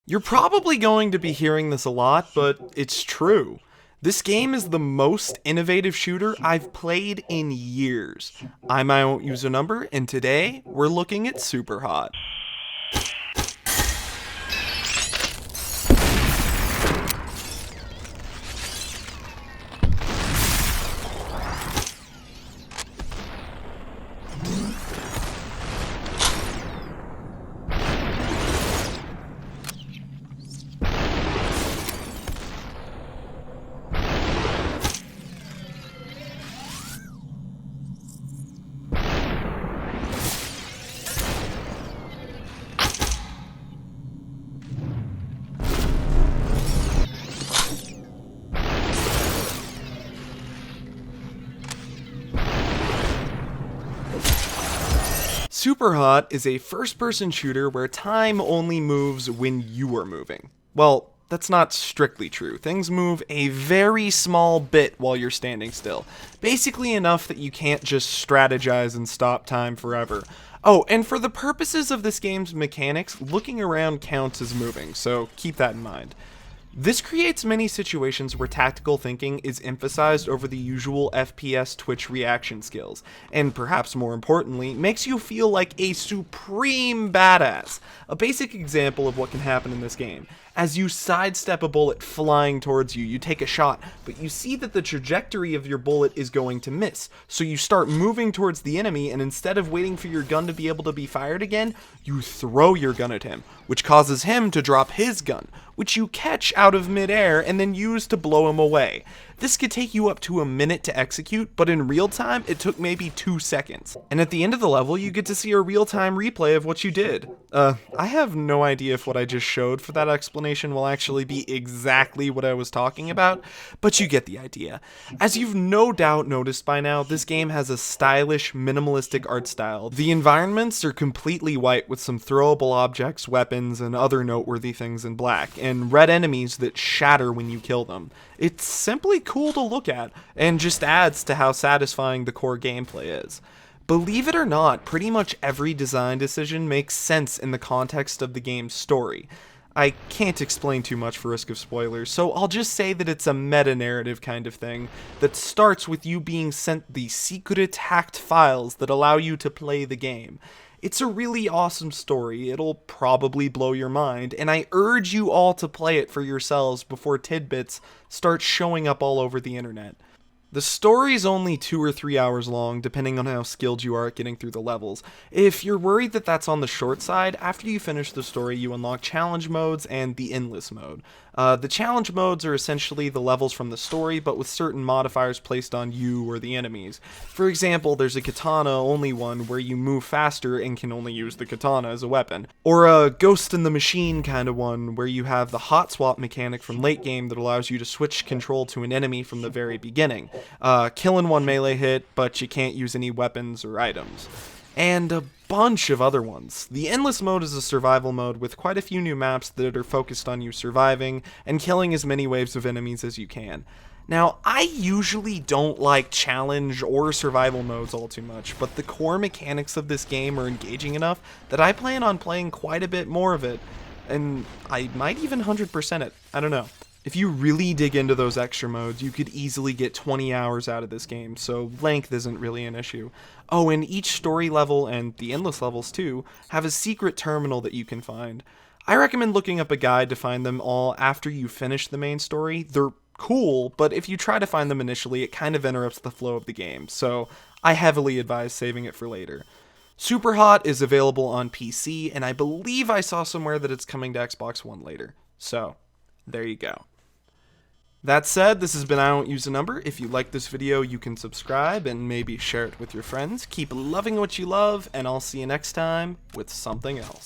You're probably going to be hearing this a lot, but it's true. This game is the most innovative shooter I've played in years. I'm my own user number, and today we're looking at Superhot. Superhot is a first-person shooter where time only moves when you are moving. Well, that's not strictly true. Things move a very small bit while you're standing still. Basically enough that you can't just strategize and stop time forever. Oh, and for the purposes of this game's mechanics, looking around counts as moving, so keep that in mind. This creates many situations where tactical thinking is emphasized over the usual FPS twitch reaction skills, and perhaps more importantly, makes you feel like a supreme badass. A basic example of what can happen in this game. As you sidestep a bullet flying towards you, you take a shot, but you see that the trajectory of your bullet is going to miss, so you start moving towards the enemy, and instead of waiting for your gun to be able to be fired again, you throw your gun at him, which causes him to drop his gun, which you catch out of midair and then use to blow him away. This could take you up to a minute to execute, but in real time, it took maybe 2 seconds. And at the end of the level, you get to see a real-time replay of what you did. I have no idea if what I just showed for that explanation will actually be exactly what I was talking about, but you get the idea. As you've no doubt noticed by now, this game has a stylish, minimalistic art style. The environments are completely white with some throwable objects, weapons, and other noteworthy things in black, and red enemies that shatter when you kill them. It's simply cool to look at, and just adds to how satisfying the core gameplay is. Believe it or not, pretty much every design decision makes sense in the context of the game's story. I can't explain too much for risk of spoilers, so I'll just say that it's a meta-narrative kind of thing that starts with you being sent the secret hacked files that allow you to play the game. It's a really awesome story, it'll probably blow your mind, and I urge you all to play it for yourselves before tidbits start showing up all over the internet. The story's only 2 or 3 hours long, depending on how skilled you are at getting through the levels. If you're worried that that's on the short side, after you finish the story you unlock challenge modes and the endless mode. The challenge modes are essentially the levels from the story, but with certain modifiers placed on you or the enemies. For example, there's a katana only one where you move faster and can only use the katana as a weapon. Or a Ghost in the Machine kind of one where you have the hot swap mechanic from late game that allows you to switch control to an enemy from the very beginning. Killing one melee hit, but you can't use any weapons or items. And a bunch of other ones. The Endless mode is a survival mode with quite a few new maps that are focused on you surviving and killing as many waves of enemies as you can. Now, I usually don't like challenge or survival modes all too much, but the core mechanics of this game are engaging enough that I plan on playing quite a bit more of it, and I might even 100% it, I don't know. If you really dig into those extra modes, you could easily get 20 hours out of this game, so length isn't really an issue. Oh, and each story level, and the endless levels too, have a secret terminal that you can find. I recommend looking up a guide to find them all after you finish the main story. They're cool, but if you try to find them initially, it kind of interrupts the flow of the game, so I heavily advise saving it for later. Superhot is available on PC, and I believe I saw somewhere that it's coming to Xbox One later. So, there you go. That said, this has been I Don't Use a Number. If you like this video, you can subscribe and maybe share it with your friends. Keep loving what you love, and I'll see you next time with something else.